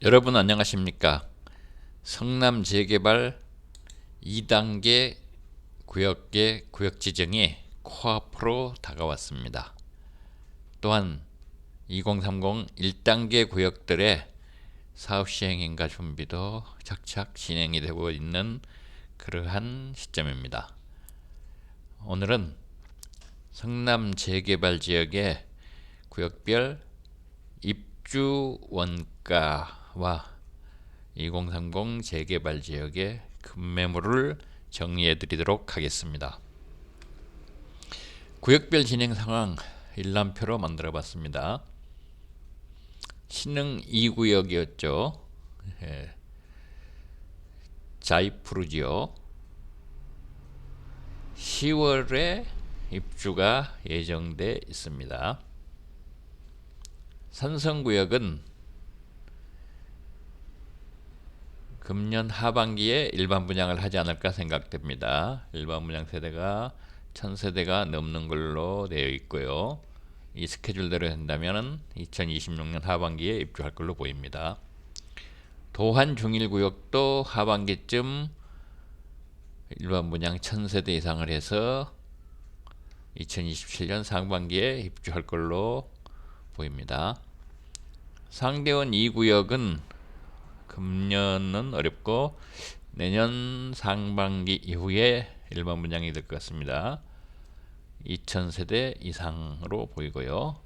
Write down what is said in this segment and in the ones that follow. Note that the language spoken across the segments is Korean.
여러분 안녕하십니까? 성남 재개발 2단계 구역의 구역 지정이 코앞으로 다가왔습니다. 또한 2030 1단계 구역들의 사업 시행 인가 준비도 착착 진행이 되고 있는 그러한 시점입니다. 오늘은 성남 재개발 지역의 구역별 입주 원가와 2030 재개발 지역의 급매물을 정리해 드리도록 하겠습니다. 구역별 진행 상황 일람표로 만들어 봤습니다. 신흥 2구역이었죠. 자이프루지오 10월에 입주가 예정돼 있습니다. 산성구역은 금년 하반기에 일반 분양을 하지 않을까 생각됩니다. 일반 분양 세대가 1000세대가 넘는 걸로 되어 있고요. 이 스케줄대로 한다면 2026년 하반기에 입주할 걸로 보입니다. 도한 중일구역도 하반기쯤 일반 분양 1000세대 이상을 해서 2027년 상반기에 입주할 걸로 보입니다. 상대원 2구역은 금년은 어렵고 내년 상반기 이후에 일반 분양이 될 것 같습니다. 2000세대 이상으로 보이고요.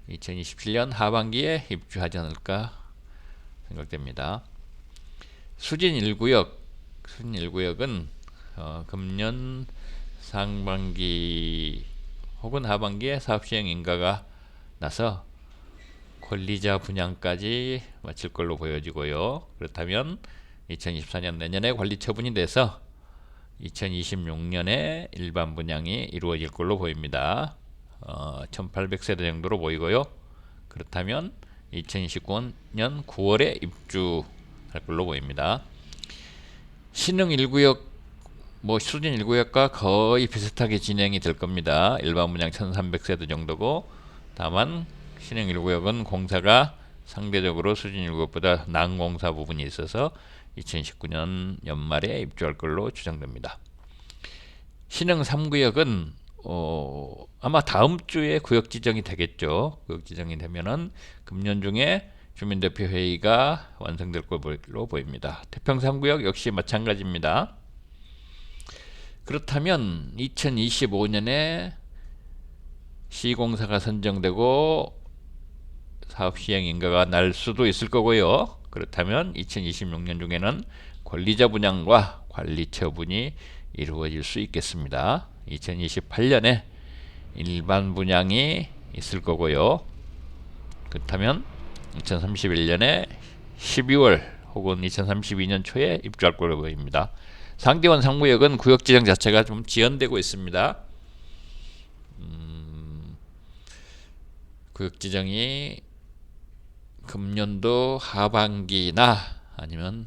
2027년 하반기에 입주하지 않을까 생각됩니다. 수진 1구역은 금년 상반기 혹은 하반기에 사업시행 인가가 나서 권리자 분양까지 마칠 걸로 보여지고요. 그렇다면 2024년 내년에 관리 처분이 돼서 2026년에 일반 분양이 이루어질 걸로 보입니다. 1800세대 정도로 보이고요. 그렇다면 2029년 9월에 입주할 걸로 보입니다. 신흥 1구역 수진 1구역과 거의 비슷하게 진행이 될 겁니다. 일반 분양 1300세대 정도고, 다만 신흥 1구역은 공사가 상대적으로 수진 1구역보다 난공사 부분이 있어서 2019년 연말에 입주할 걸로 추정됩니다. 신흥 3구역은 아마 다음 주에 구역 지정이 되겠죠. 구역 지정이 되면은 금년 중에 주민대표회의가 완성될 걸로 보입니다. 태평 3구역 역시 마찬가지입니다. 그렇다면 2025년에 시공사가 선정되고 사업 시행 인가가 날 수도 있을 거고요. 그렇다면 2026년 중에는 권리자 분양과 관리 처분이 이루어질 수 있겠습니다. 2028년에 일반 분양이 있을 거고요. 그렇다면 2031년에 12월 혹은 2032년 초에 입주할 걸로 보입니다. 상대원 3구역은 구역 지정 자체가 좀 지연되고 있습니다. 구역 지정이 금년도 하반기나 아니면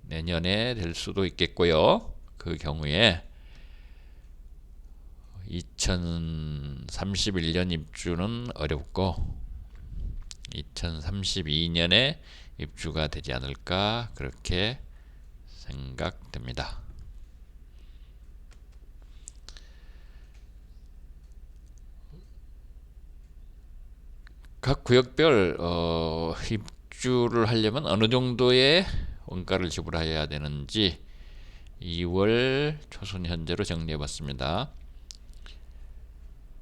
내년에 될 수도 있겠고요. 그 경우에 2031년 입주는 어렵고 2032년에 입주가 되지 않을까 그렇게 생각됩니다. 각 구역별 입주를 하려면 어느 정도의 원가를 지불해야 되는지 2월 초순 현재로 정리해 봤습니다.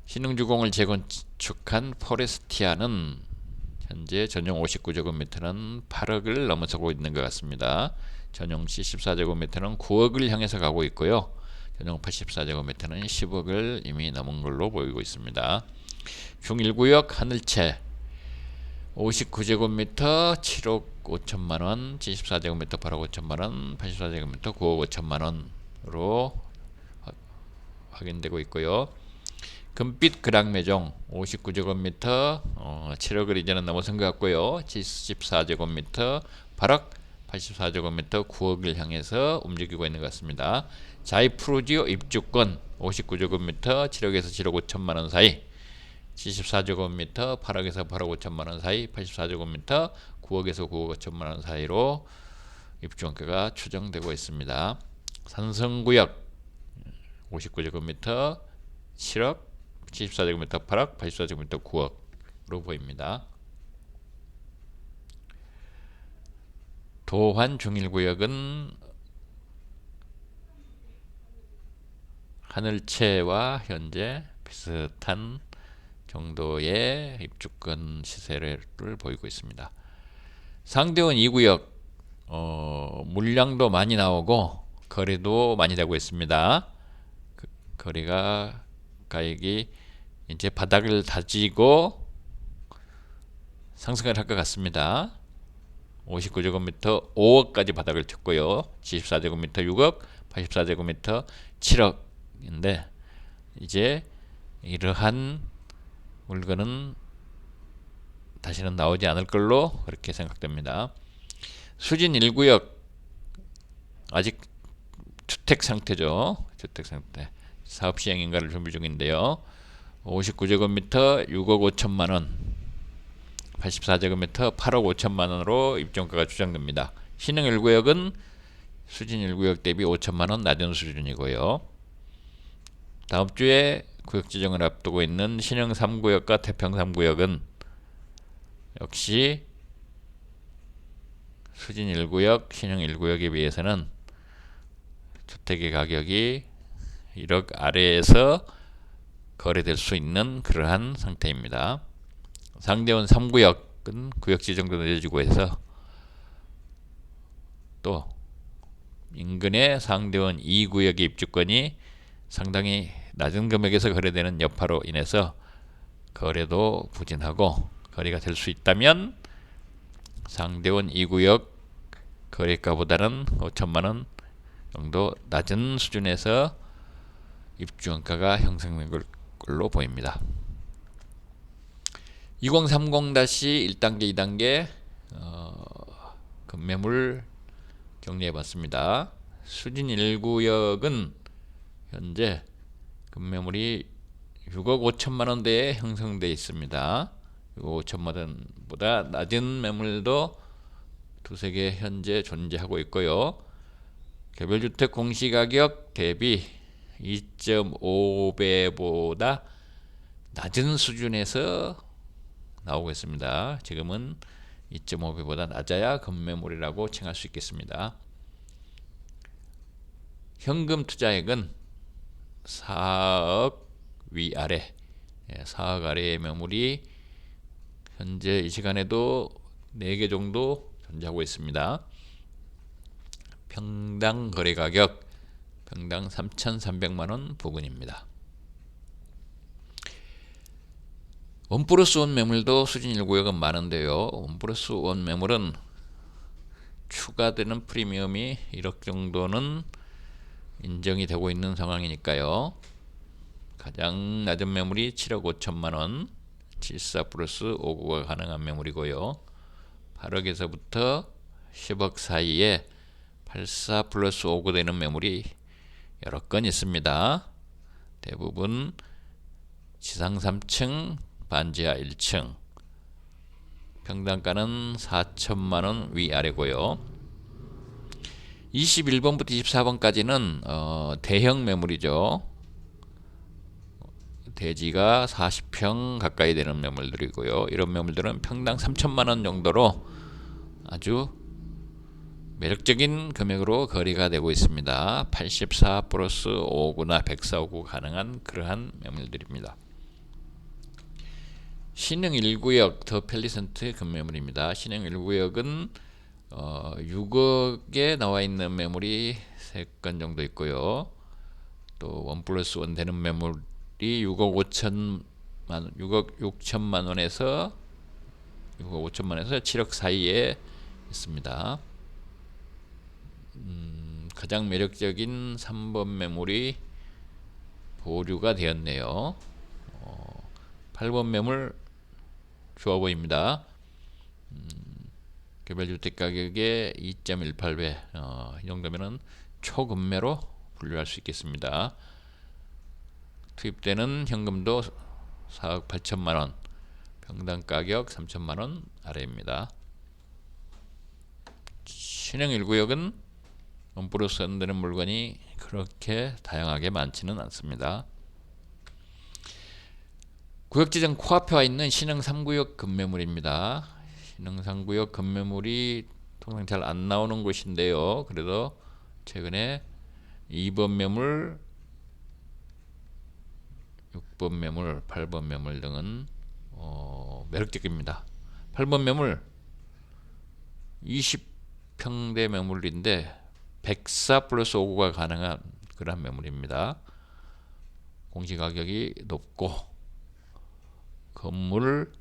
신흥주공을 재건축한 포레스티아는 현재 전용 59제곱미터는 8억을 넘어서고 있는 것 같습니다. 전용 74제곱미터는 9억을 향해서 가고 있고요. 전용 84제곱미터는 10억을 이미 넘은 걸로 보이고 있습니다. 중1구역 하늘채 59제곱미터 7억 5천만원, 74제곱미터 8억 5천만원, 84제곱미터 9억 5천만원으로 확인되고 있고요. 금빛 그랑매종 59제곱미터 7억을 이제는 넘어선 것 같고요. 74제곱미터 8억, 84제곱미터 9억을 향해서 움직이고 있는 것 같습니다. 자이프루지오 입주권 59제곱미터 7억에서 7억 5천만원 사이, 74제곱미터 8억에서 8억 5천만원 사이, 84제곱미터 9억에서 9억 5천만 원 사이로 입주원가가 추정되고 있습니다. 산성구역 59제곱미터 7억, 74제곱미터 8억, 84제곱미터 9억으로 보입니다. 도환 중일구역은 하늘채와 현재 비슷한 정도의 입주권 시세를 보이고 있습니다. 상대원 2구역 물량도 많이 나오고 거래도 많이 되고 있습니다. 거래가 가격이 이제 바닥을 다지고 상승을 할 것 같습니다. 59제곱미터 5억까지 바닥을 쳤고요. 74제곱미터 6억, 84제곱미터 7억인데 이제 이러한 물건은 다시는 나오지 않을 걸로 그렇게 생각됩니다. 수진 1구역 아직 주택 상태죠. 주택 상태. 사업 시행 인가를 준비 중인데요. 59제곱미터 6억 5천만 원, 84제곱미터 8억 5천만 원으로 입주가가 추정됩니다. 신흥 1구역은 수진 1구역 대비 5천만 원 낮은 수준이고요. 다음 주에 구역 지정을 앞두고 있는 신흥 3구역과 태평 3구역은 역시 수진 1구역, 신흥 1구역에 비해서는 주택의 가격이 1억 아래에서 거래될 수 있는 그러한 상태입니다. 상대원 3구역은 구역 지정도 늦어지고 해서 또 인근의 상대원 2구역의 입주권이 상당히 낮은 금액에서 거래되는 여파로 인해서 거래도 부진하고 거래가 될 수 있다면 상대원 2구역 거래가보다는 5천만원 정도 낮은 수준에서 입주원가가 형성된 걸로 보입니다. 2030-1단계 2단계 급매물 정리해봤습니다. 수진 1구역은 현재 급매물이 6억 5천만원대에 형성되어 있습니다. 6억 5천만원보다 낮은 매물도 두세 개 현재 존재하고 있고요. 개별주택 공시가격 대비 2.5배보다 낮은 수준에서 나오고 있습니다. 지금은 2.5배보다 낮아야 급매물이라고 칭할 수 있겠습니다. 현금 투자액은 4억 위아래, 4억 아래의 매물이 현재 이 시간에도 4개 정도 존재하고 있습니다. 평당 거래가격 평당 3,300만원 부근입니다. 원 플러스 원 매물도 수진 1구역은 많은데요. 원 플러스 원 매물은 추가되는 프리미엄이 1억 정도는 인정이 되고 있는 상황이니까요. 가장 낮은 매물이 7억 5천만원 74 플러스 5구가 가능한 매물이고요. 8억에서부터 10억 사이에 84 플러스 5구 되는 매물이 여러 건 있습니다. 대부분 지상 3층, 반지하 1층, 평당가는 4천만원 위아래고요. 21번부터 24번까지는 대형 매물이죠. 대지가 40평 가까이 되는 매물들이고요. 이런 매물들은 평당 3천만원 정도로 아주 매력적인 금액으로 거래가 되고 있습니다. 84 플러스 5구나 104, 5구 가능한 그러한 매물들입니다. 신흥 1구역 더 팰리센트 급매물입니다. 신흥 1구역은 6억에 나와 있는 매물이 3건 정도 있고요. 또 원 플러스 원 되는 매물이 6억 6천만 원에서 6억 5천만 원에서 7억 사이에 있습니다. 가장 매력적인 3번 매물이 보류가 되었네요. 8번 매물 좋아 보입니다. 개별주택 가격의 2.18배, 이 정도면은 초급매로 분류할 수 있겠습니다. 투입되는 현금도 4억 8천만원, 평당 가격 3천만원 아래입니다. 신흥 1구역은 원부로 선되는 물건이 그렇게 다양하게 많지는 않습니다. 구역지정 코앞에 와 있는 신흥 3구역 급매물입니다. 신흥 3구역 급매물이 통상 잘 안 나오는 곳인데요. 그래도 최근에 2번 매물, 6번 매물, 8번 매물 등은 매력적입니다. 8번 매물 20평대 매물인데 104 플러스 5구가 가능한 그런 매물입니다. 공시가격이 높고 건물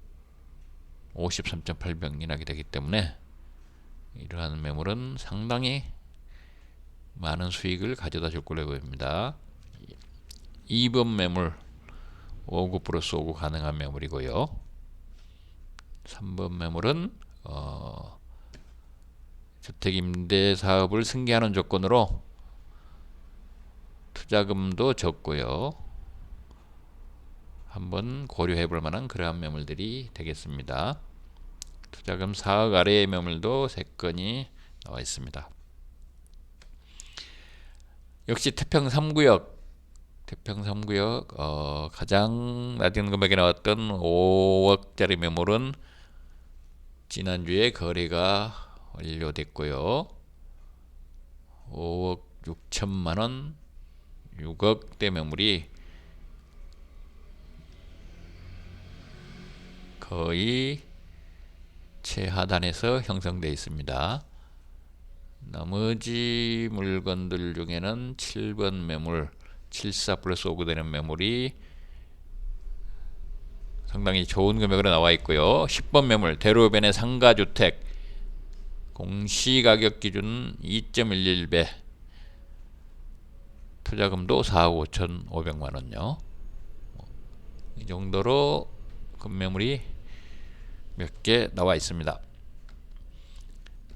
53.8평이 되기 때문에 이러한 매물은 상당히 많은 수익을 가져다 줄 걸로 보입니다. 2번 매물 5구 플러스 5구 가능한 매물이고요. 3번 매물은 주택임대사업을 승계하는 조건으로 투자금도 적고요. 한번 고려해 볼 만한 그러한 매물들이 되겠습니다. 투자금 4억 아래의 매물도 3건이 나와 있습니다. 역시 태평 3구역 가장 낮은 금액에 나왔던 5억짜리 매물은 지난주에 거래가 완료됐고요. 5억 6천만원 6억대 매물이 거의 최하단에서 형성되어 있습니다. 나머지 물건들 중에는 7번 매물 74 플러스 5구 되는 매물이 상당히 좋은 금액으로 나와 있고요. 10번 매물 대로변의 상가주택 공시가격 기준 2.11배 투자금도 4억 5,500만원요. 이 정도로 금매물이 몇 개 나와 있습니다.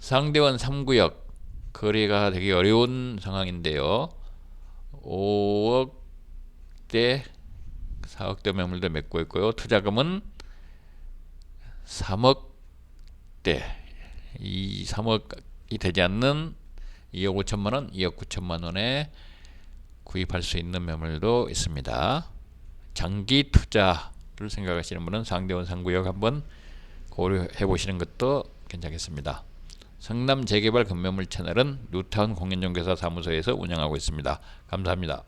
상대원 3구역 거래가 되게 어려운 상황인데요. 5억대 4억대 매물도 맺고 있고요. 투자금은 3억대 이 3억이 되지 않는 2억 5천만원 2억 9천만원에 구입할 수 있는 매물도 있습니다. 장기 투자를 생각하시는 분은 상대원 3구역 한번 고려해 보시는 것도 괜찮겠습니다. 성남 재개발 급매물 채널은 뉴타운 공인중개사 사무소에서 운영하고 있습니다. 감사합니다.